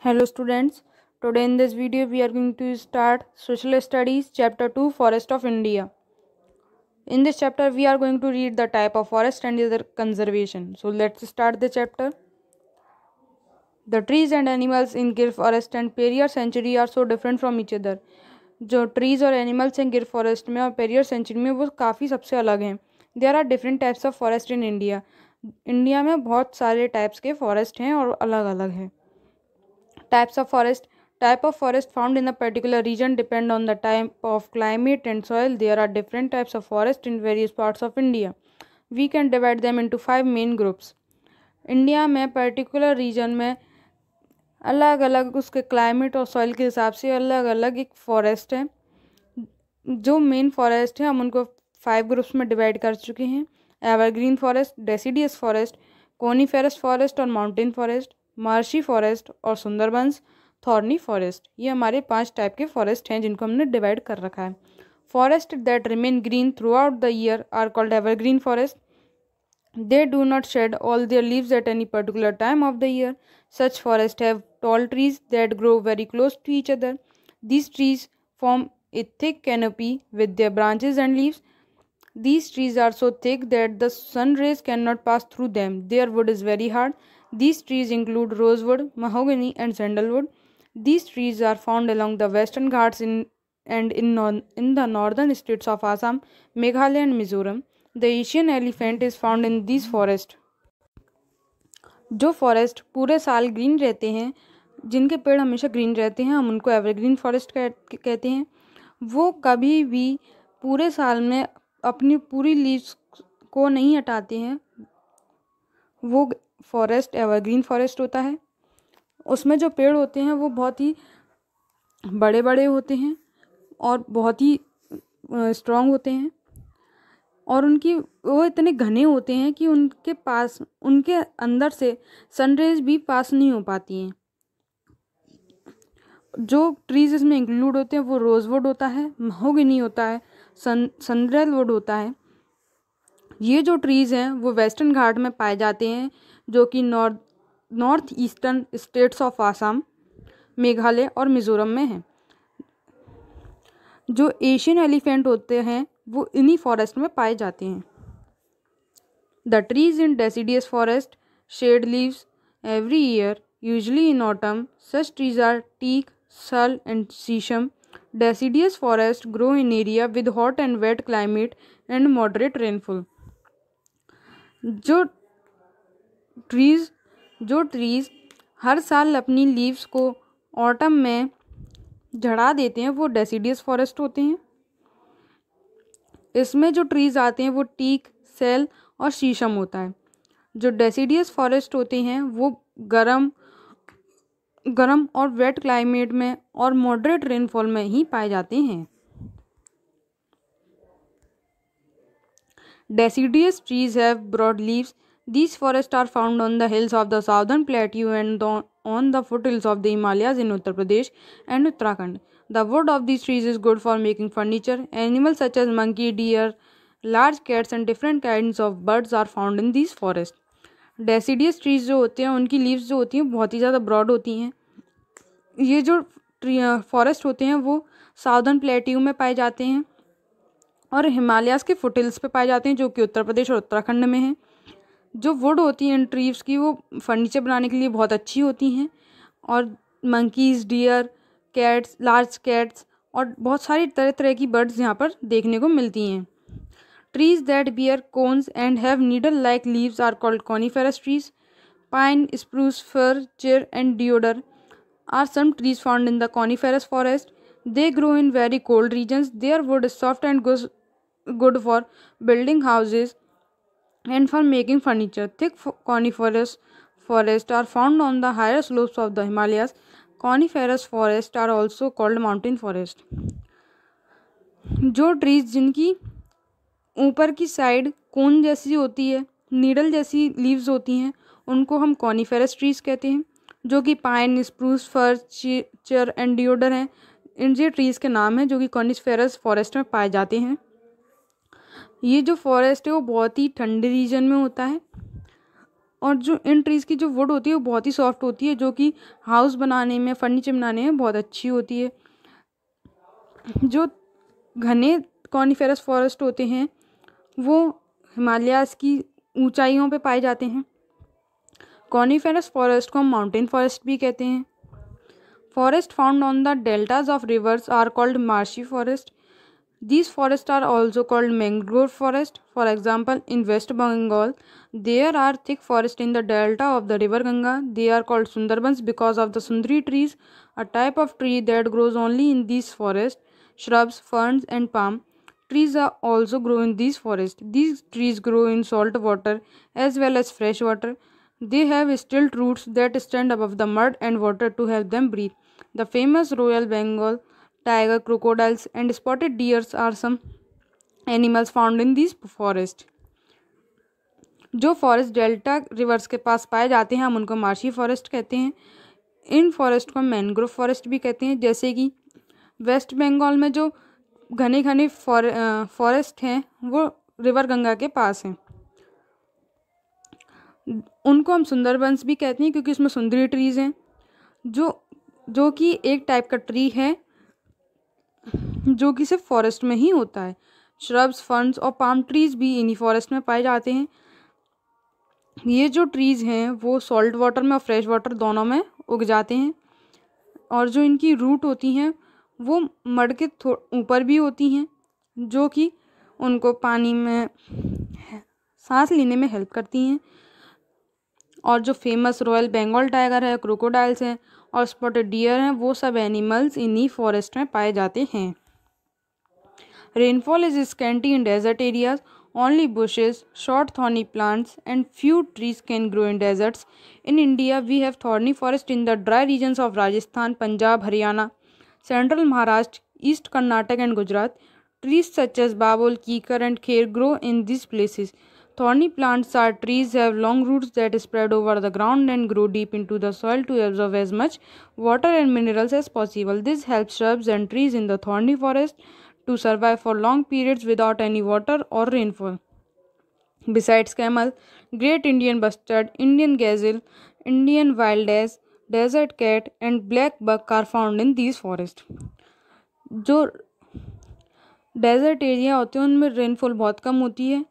Hello students, today in this video we are going to start Social Studies Chapter 2 Forest of India. In this chapter we are going to read the type of forest and their conservation. So let's start the chapter. The trees and animals in Gir forest and Periyar sanctuary are so different from each other. जो trees और animals हैं गिर forest में और Periyar century में वो काफ़ी सबसे अलग हैं. There are different types of forest in India. India में बहुत सारे टाइप्स के फॉरेस्ट हैं और अलग अलग हैं. Types of forest. Type of forest found in a particular region depend on the type of climate and soil. There are different types of forest in various parts of India. We can divide them into 5 main groups. India में particular reason में अलग अलग उसके climate और soil के हिसाब से अलग अलग एक फॉरेस्ट है. जो मेन फॉरेस्ट है हम उनको 5 ग्रुप्स में डिवाइड कर चुके हैं. Evergreen forest, deciduous forest, coniferous forest और माउंटेन फॉरेस्ट, मार्शी फॉरेस्ट और सुंदरबंस, थॉर्नी फॉरेस्ट. ये हमारे 5 टाइप के फॉरेस्ट हैं जिनको हमने डिवाइड कर रखा है. Forest that remain green throughout the year are called evergreen forest. They do not shed all their leaves at any particular time of the year. Such forests have tall trees that grow very close to each other. These trees form a thick canopy with their branches and leaves. These trees are so thick that the sun rays cannot pass through them. Their wood is very hard. These trees include rosewood, mahogany, and sandalwood. These trees are found along the western Ghats in the northern states of Assam, Meghalaya, and Mizoram. The Asian elephant is found in these forests. जो forest पूरे साल green रहते हैं, जिनके पेड़ हमेशा green रहते हैं, हम उनको एवरग्रीन फॉरेस्ट कहते हैं. वो कभी भी पूरे साल में अपनी पूरी लीव्स को नहीं हटाते हैं. वो फॉरेस्ट एवरग्रीन फॉरेस्ट होता है. उसमें जो पेड़ होते हैं वो बहुत ही बड़े बड़े होते हैं और बहुत ही स्ट्रॉन्ग होते हैं और वो इतने घने होते हैं कि उनके अंदर से सनरेज भी पास नहीं हो पाती हैं. जो ट्रीज इसमें इंक्लूड होते हैं वो रोजवुड होता है, महोगनी होता है, सैंडलवुड होता है. ये जो ट्रीज़ हैं वो वेस्टर्न घाट में पाए जाते हैं जो कि north eastern states of Assam, Meghalaya और मिज़ोरम में हैं. जो एशियन एलिफेंट होते हैं वो इन्हीं फॉरेस्ट में पाए जाते हैं. The trees in deciduous forest shed leaves every year, usually in autumn. Such trees are teak, sal and shisham. Deciduous forest grow in area with hot and wet climate and moderate rainfall. जो trees हर साल अपनी leaves को autumn में झड़ा देते हैं वो deciduous forest होते हैं. इसमें जो ट्रीज आते हैं वो टीक, सेल और शीशम होता है. जो डेसिडियस फॉरेस्ट होते हैं वो गरम और वेट क्लाइमेट में और मॉडरेट रेनफॉल में ही पाए जाते हैं. Deciduous trees have broad leaves. These forests are found on the hills of the southern plateau and on the foothills of the Himalayas in Uttar Pradesh and Uttarakhand. The wood of these trees is good for making furniture. Animals such as monkey, deer, large cats and different kinds of birds are found in these forests. Deciduous trees जो होते हैं उनकी leaves जो होती हैं बहुत ही ज़्यादा broad होती हैं. ये जो फॉरेस्ट होते हैं वो साउदर्न प्लेट्यू में पाए जाते हैं और हिमालयाज़ के फुटहिल्स पे पाए जाते हैं जो कि उत्तर प्रदेश और उत्तराखंड में हैं. जो वुड होती हैं इन ट्रीज की वो फर्नीचर बनाने के लिए बहुत अच्छी होती हैं और monkeys, deer, cats, large cats और बहुत सारी तरह तरह की बर्ड्स यहाँ पर देखने को मिलती हैं. Trees that bear cones and have needle like leaves are called coniferous trees. Pine, spruce, फir, cher and deodar are some trees found in the coniferous forest. They grow in very cold regions. Their wood is soft and good for building houses and for making furniture. Thick coniferous forests are found on the higher slopes of the Himalayas. Coniferous forests are also called mountain forest. जो trees जिनकी ऊपर की side कोन जैसी होती है, needle जैसी leaves होती हैं, उनको हम कॉनीफेरस ट्रीज कहते हैं. जो कि pine, spruce, fir, chir and deodar हैं. इन ये ट्रीज़ के नाम हैं जो कि कॉनीफेरस फॉरेस्ट में पाए जाते हैं. ये जो फॉरेस्ट है वो बहुत ही ठंडे रीजन में होता है और जो इन ट्रीज़ की जो वुड होती है वो बहुत ही सॉफ्ट होती है, जो कि हाउस बनाने में, फर्नीचर बनाने में बहुत अच्छी होती है। जो घने कॉनिफेरस फॉरेस्ट होते हैं वो हिमालयाज़ की ऊंचाइयों पे पाए जाते हैं। कॉनिफेरस फॉरेस्ट को हम माउंटेन फॉरेस्ट भी कहते हैं। Forest found on the deltas of rivers are called marshy forest. These forests are also called mangrove forest. For example, in West Bengal, there are thick forests in the delta of the river Ganga. They are called Sundarbans because of the Sundari trees, a type of tree that grows only in these forests. Shrubs, ferns, and palm trees are also grow in these forests. These trees grow in salt water as well as fresh water. They have stilt roots that stand above the mud and water to help them breathe. The famous Royal Bengal tiger, crocodiles, and spotted deers are some animals found in these forest. जो forest delta reverse के पास पाए जाते हैं हम उनको marshy forest कहते हैं। इन forest को मैनग्रोव फॉरेस्ट भी कहते हैं। जैसे कि वेस्ट बंगाल में जो घने घने फॉरेस्ट हैं वो रिवर गंगा के पास हैं, उनको हम सुंदरबंस भी कहते हैं क्योंकि उसमें सुंदरी ट्रीज हैं, जो कि एक टाइप का ट्री है जो कि सिर्फ फॉरेस्ट में ही होता है। श्रब्स, फर्न्स और पाम ट्रीज भी इन्हीं फॉरेस्ट में पाए जाते हैं। ये जो ट्रीज हैं वो सॉल्ट वाटर में और फ्रेश वाटर दोनों में उग जाते हैं, और जो इनकी रूट होती हैं वो मड के ऊपर भी होती हैं, जो कि उनको पानी में सांस लेने में हेल्प करती हैं। और जो फेमस रॉयल बंगाल टाइगर है, क्रोकोडाइल्स हैं और स्पॉटेड डियर हैं, वो सब एनिमल्स इन्हीं फॉरेस्ट में पाए जाते हैं। Rainfall is scanty in desert areas. Only bushes, short thorny plants, and few trees can grow in deserts. In India, we have thorny forest in the dry regions of Rajasthan, Punjab, Haryana, central Maharashtra, East Karnataka, and Gujarat. Trees such as babul, kikar, and kher grow in these places. Thorny plants are trees have long roots that spread over the ground and grow deep into the soil to absorb as much water and minerals as possible. This helps shrubs and trees in the thorny forest to survive for long periods without any water or rainfall. Besides camel, great Indian bustard, Indian gazelle, Indian wild ass, desert cat, and black buck are found in these forests. जो desert area होते हैं उनमें rainfall बहुत कम होती है,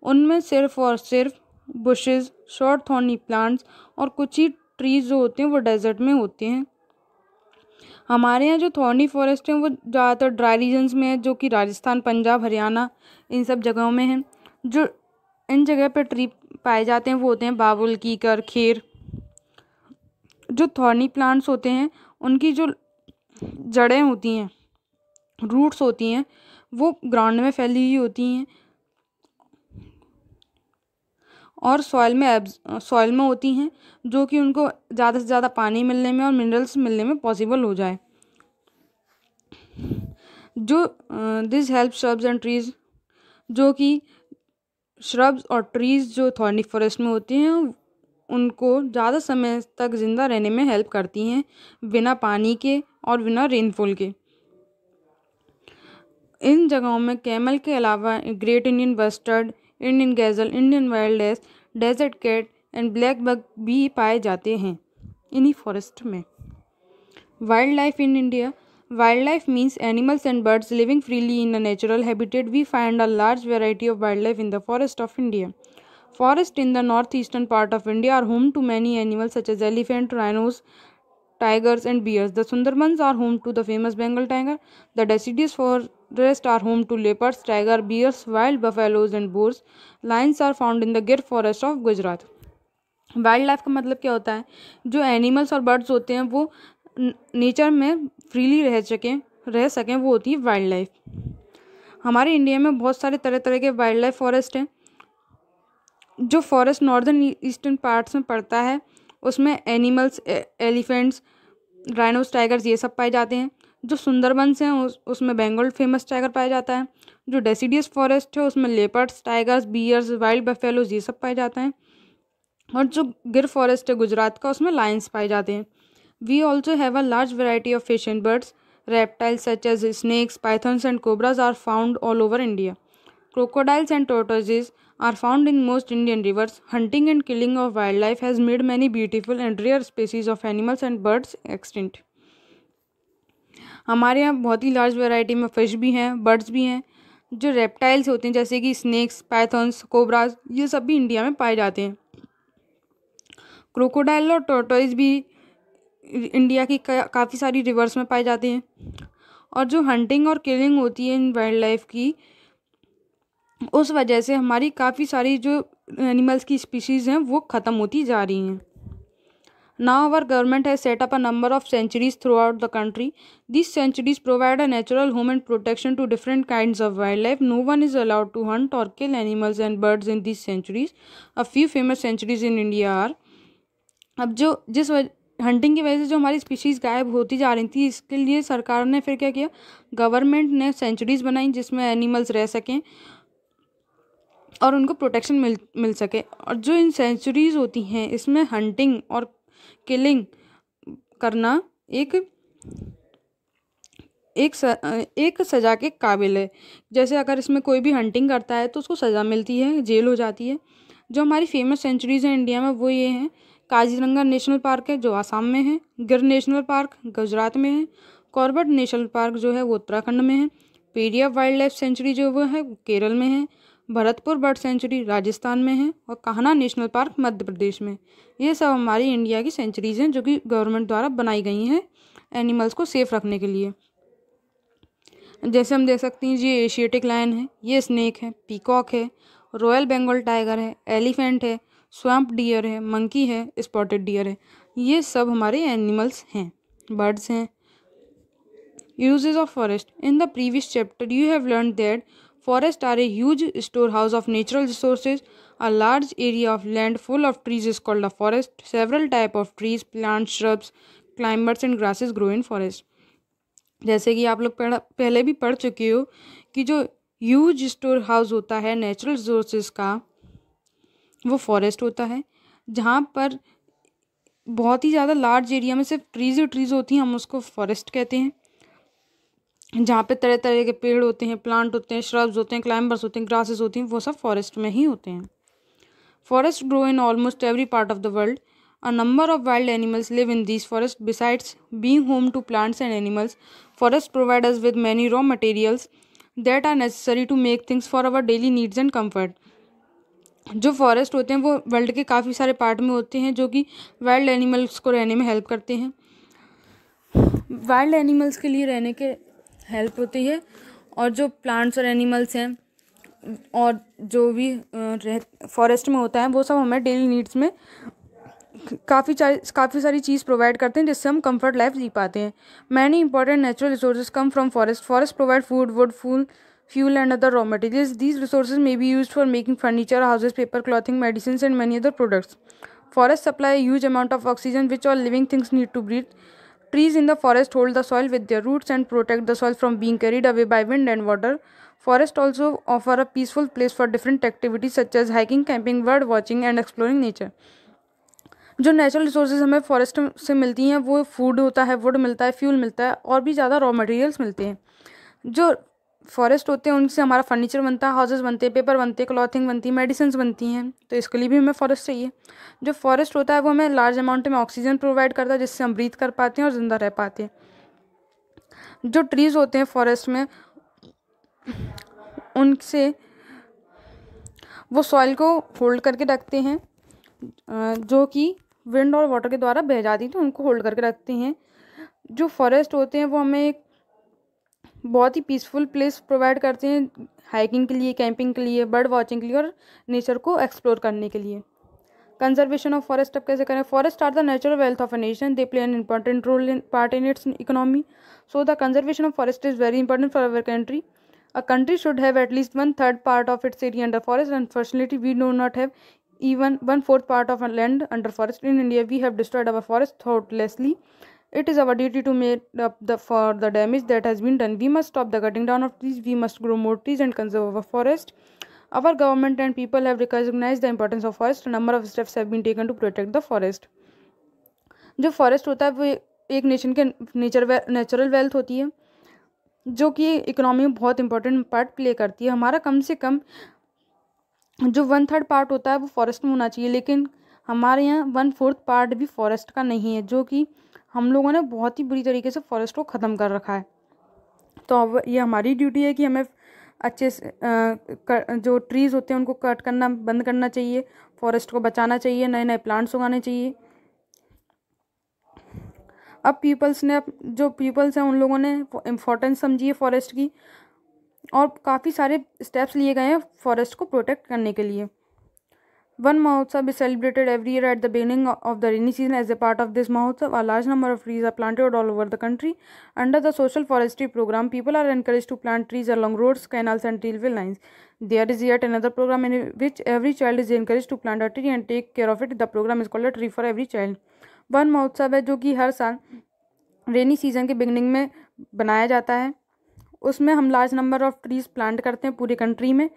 उनमें सिर्फ और सिर्फ बुशेस, शॉर्ट थॉर्नी प्लांट्स और कुछ ही ट्रीज जो होते हैं वो डेजर्ट में होते हैं। हमारे यहाँ जो थॉर्नी फॉरेस्ट हैं वो ज़्यादातर ड्राई रीजन्स में है, जो कि राजस्थान, पंजाब, हरियाणा इन सब जगहों में हैं। जो इन जगह पर ट्री पाए जाते हैं वो होते हैं बाबुल, कीकर, खेर। जो थॉर्नी प्लांट्स होते हैं उनकी जो जड़ें होती हैं, रूट्स होती हैं, वो ग्राउंड में फैली हुई होती हैं और सॉइल में होती हैं, जो कि उनको ज़्यादा से ज़्यादा पानी मिलने में और मिनरल्स मिलने में पॉसिबल हो जाए। जो this help shrubs and trees, जो कि श्रब्स और ट्रीज जो थॉर्नी फॉरेस्ट में होती हैं उनको ज़्यादा समय तक ज़िंदा रहने में हेल्प करती हैं, बिना पानी के और बिना रेनफॉल के। इन जगहों में कैमल के अलावा great Indian bustard, Indian gazelle, Indian wild ass, desert cat and black buck भी पाए जाते हैं इन्हीं फॉरेस्ट में। Wildlife in India. Wildlife means animals and birds living freely in a natural habitat. We find a large variety of wildlife in the forest of India. Forests in the northeastern part of India are home to many animals such as elephant, rhinos, tigers and bears. The Sundarbans are home to the famous Bengal tiger. The deciduous forest are home to leopards, tiger, bears, wild buffaloes and boars. Lions are found in the Gir forest of Gujarat. Wild life का मतलब क्या होता है? जो animals और birds होते हैं वो नेचर में फ्रीली रह सकें वो होती है वाइल्ड लाइफ. हमारे इंडिया में बहुत सारे तरह तरह के वाइल्ड लाइफ फॉरेस्ट हैं. जो फॉरेस्ट नॉर्दर्न ईस्टर्न पार्ट्स में पड़ता है उसमें एनिमल्स, एलिफेंट्स, राइनोस, टाइगर्स ये सब पाए जाते हैं. जो सुंदरबंस हैं उसमें बंगाल फेमस टाइगर पाया जाता है. जो डेसिडियस फॉरेस्ट है उसमें leopards, tigers, bears, wild buffaloes ये सब पाए जाते हैं. और जो गिर फॉरेस्ट है गुजरात का उसमें लायंस पाए जाते हैं. We also have a large variety of fish and birds. Reptiles such as snakes, pythons and cobras are found all over India. Crocodiles and tortoises are found in most Indian rivers. Hunting and killing of wildlife has made many beautiful and rare species of animals and birds extinct. हमारे यहाँ बहुत ही large variety में fish भी हैं, birds भी हैं. जो reptiles होते हैं जैसे कि स्नेक्स, पाइथन्स, कोबराज, ये सब भी इंडिया में पाए जाते हैं. क्रोकोडाइल और टॉर्टोइज भी इंडिया की काफ़ी सारी रिवर्स में पाए जाते हैं. और जो हंटिंग और किलिंग होती है इन वाइल्ड लाइफ की, उस वजह से हमारी काफ़ी सारी जो एनिमल्स की स्पीशीज़ हैं वो ख़त्म होती जा रही हैं. Now our government has set up a number of sanctuaries throughout the country. These sanctuaries provide a natural home and protection to different kinds of wildlife. No one is allowed to hunt or kill animals and birds in these sanctuaries. A few famous sanctuaries in India are. अब जो जिस hunting की वजह से जो हमारी species गायब होती जा रही थी, इसके लिए सरकार ने फिर क्या किया, गवर्नमेंट ने सेंचुरीज़ बनाई जिसमें एनिमल्स रह सकें और उनको प्रोटेक्शन मिल सके. और जो इन सेंचुरीज़ होती हैं इसमें हंटिंग और किलिंग करना एक सज़ा के काबिल है. जैसे अगर इसमें कोई भी हंटिंग करता है तो उसको सज़ा मिलती है, जेल हो जाती है. जो हमारी फेमस सेंचुरीज़ हैं इंडिया में वो ये हैं. काजीरंगा नेशनल पार्क है जो आसाम में है. गिर नेशनल पार्क गुजरात में है. कॉर्बेट नेशनल पार्क जो है वो उत्तराखंड में है. पेरियार वाइल्ड लाइफ सेंचुरी जो वो है वो केरल में है. भरतपुर बर्ड सेंचुरी राजस्थान में है. और कान्हा नेशनल पार्क मध्य प्रदेश में. ये सब हमारी इंडिया की सेंचुरीज़ हैं जो कि गवर्नमेंट द्वारा बनाई गई हैं एनिमल्स को सेफ रखने के लिए. जैसे हम देख सकते हैं ये एशियाटिक लायन है, ये स्नेक है, पीकॉक है, रॉयल बंगाल टाइगर है, एलिफेंट है, स्वैम्प डियर है, मंकी है, स्पॉटेड डियर है. ये सब हमारे एनिमल्स हैं, बर्ड्स हैं. Uses of forest. In the previous chapter you have learn that forests are a huge storehouse of natural resources. A large area of land full of trees is called a forest. Several types of trees, plants, shrubs, climbers and grasses grow in forest. जैसे कि आप लोग पहले भी पढ़ चुके हो कि जो ह्यूज स्टोर हाउस होता है नेचुरल रिसोर्सेज का वो फॉरेस्ट होता है, जहाँ पर बहुत ही ज़्यादा लार्ज एरिया में सिर्फ ट्रीज ही ट्रीज होती हैं, हम उसको फॉरेस्ट कहते हैं. जहाँ पे तरह तरह के पेड़ होते हैं, प्लांट होते हैं, श्रब्स होते हैं, क्लाइंबर्स होते हैं, ग्रासेस होती हैं, वो सब फॉरेस्ट में ही होते हैं. Forest grow in almost every part of the world. A number of wild animals live in these forests. Besides being home to plants and animals, forests provide us with many raw materials that are necessary to make things for our daily needs and comfort. जो forest होते हैं वो world के काफ़ी सारे part में होते हैं जो कि वाइल्ड एनिमल्स को रहने में हेल्प करते हैं. वाइल्ड एनिमल्स के लिए रहने के हेल्प होती है, और जो प्लांट्स और एनिमल्स हैं और जो भी फॉरेस्ट में होता है वो सब हमें डेली नीड्स में काफ़ी सारी चीज़ प्रोवाइड करते हैं जिससे हम कंफर्ट लाइफ जी पाते हैं. Many important natural resources come from forest. Forest provide food, would, fuel and other raw materials. These resources may be used for making furniture, houses, paper, clothing, medicines and many other products. Forests supply a huge amount of oxygen which all living things need to breathe. Trees in the forest hold the soil with their roots and protect the soil from being carried away by wind and water. Forests also offer a peaceful place for different activities such as hiking, camping, bird watching and exploring nature. जो natural resources हमें forest से मिलती हैं वो food होता है, would मिलता है, फ्यूल मिलता है और भी ज़्यादा रॉ मटेरियल्स मिलते हैं. जो फॉरेस्ट होते हैं उनसे हमारा फर्नीचर बनता है, हाउसेस बनते हैं, पेपर बनते हैं, क्लॉथिंग बनती है, मेडिसिन बनती हैं. तो इसके लिए भी हमें फॉरेस्ट चाहिए. जो फॉरेस्ट होता है वो हमें लार्ज अमाउंट में ऑक्सीजन प्रोवाइड करता है जिससे हम ब्रीथ कर पाते हैं और ज़िंदा रह पाते हैं. जो ट्रीज़ होते हैं फॉरेस्ट में उनसे वो सॉइल को होल्ड करके रखते हैं जो कि विंड और वाटर के द्वारा बह जाती है, तो उनको होल्ड करके रखते हैं. जो फॉरेस्ट होते हैं वो हमें एक बहुत ही पीसफुल प्लेस प्रोवाइड करते हैं हाइकिंग के लिए, कैंपिंग के लिए, बर्ड वॉचिंग के लिए और नेचर को एक्सप्लोर करने के लिए. कंजर्वेशन ऑफ फॉरेस्ट अब कैसे करें. Forest are the natural wealth of a nation. They play an important role in part in its economy. So the conservation of forest is very important for our country. A country should have at least 1/3 part of its area under forest. Unfortunately, we do not have even 1/4 part of our land under forest. In India, we have destroyed our forest thoughtlessly. It is our duty to make up for the damage that has been done. We must stop the cutting down of trees. We must grow more trees and conserve our forest. Our government and people have recognized the importance of forest. A number of steps have been taken to protect the forest. जो forest होता है वो एक nation के natural wealth होती है जो कि इकोनॉमी में बहुत इंपॉर्टेंट पार्ट प्ले करती है. हमारा कम से कम जो 1/3 पार्ट होता है वो फॉरेस्ट में होना चाहिए, लेकिन हमारे यहाँ 1/4 पार्ट भी फॉरेस्ट का नहीं है, जो कि हम लोगों ने बहुत ही बुरी तरीके से फॉरेस्ट को ख़त्म कर रखा है। तो अब ये हमारी ड्यूटी है कि हमें अच्छे से जो ट्रीज़ होते हैं उनको कट करना बंद करना चाहिए, फॉरेस्ट को बचाना चाहिए, नए नए प्लांट्स उगाने चाहिए। अब जो पीपल्स हैं उन लोगों ने इम्पोर्टेंस समझी है फॉरेस्ट की, और काफ़ी सारे स्टेप्स लिए गए हैं फॉरेस्ट को प्रोटेक्ट करने के लिए। One Mahotsav is celebrated every year at the beginning of the rainy season. As a part of this Mahotsav, a large number of trees are planted all over the country. Under the social forestry program, people are encouraged to plant trees along roads, canals and railway lines. There is yet another program in which every child is encouraged to plant a tree and take care of it. The program is called a Tree for Every Child. One महोत्सव है जो कि हर साल rainy season के beginning में बनाया जाता है। उसमें हम large number of trees plant करते हैं पूरी कंट्री में।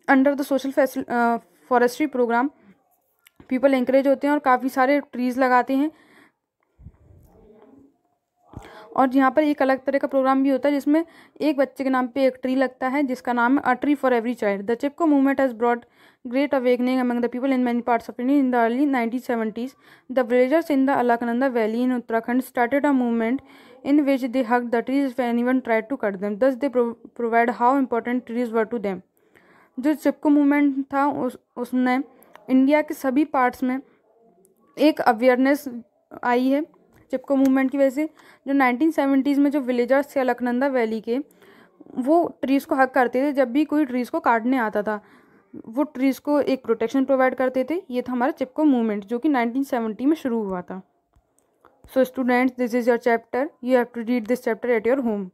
Under the social forestry programme people encourage होते हैं और काफ़ी सारे ट्रीज़ लगाते हैं। और यहाँ पर एक अलग तरह का प्रोग्राम भी होता है जिसमें एक बच्चे के नाम पे एक ट्री लगता है, जिसका नाम है a tree for every child. The Chipko movement has brought great awakening among the people in many parts of India. In the early 1970s, the villagers in the Alaknanda Valley in Uttarakhand started a movement in which they hugged the trees if anyone tried to cut them. Thus, they provide how important trees were to them. जो चिपको movement था उसने India के सभी parts में एक awareness आई है चिपको movement की वजह से। जो 1970s में जो विलेजर्स थे अलकनंदा वैली के, वो ट्रीज़ को हक करते थे जब भी कोई ट्रीज़ को काटने आता था, वो ट्रीज़ को एक प्रोटेक्शन प्रोवाइड करते थे। ये था हमारा चिपको मूवमेंट जो कि 1970 में शुरू हुआ था। So students, this is your chapter, you have to read this chapter at your home.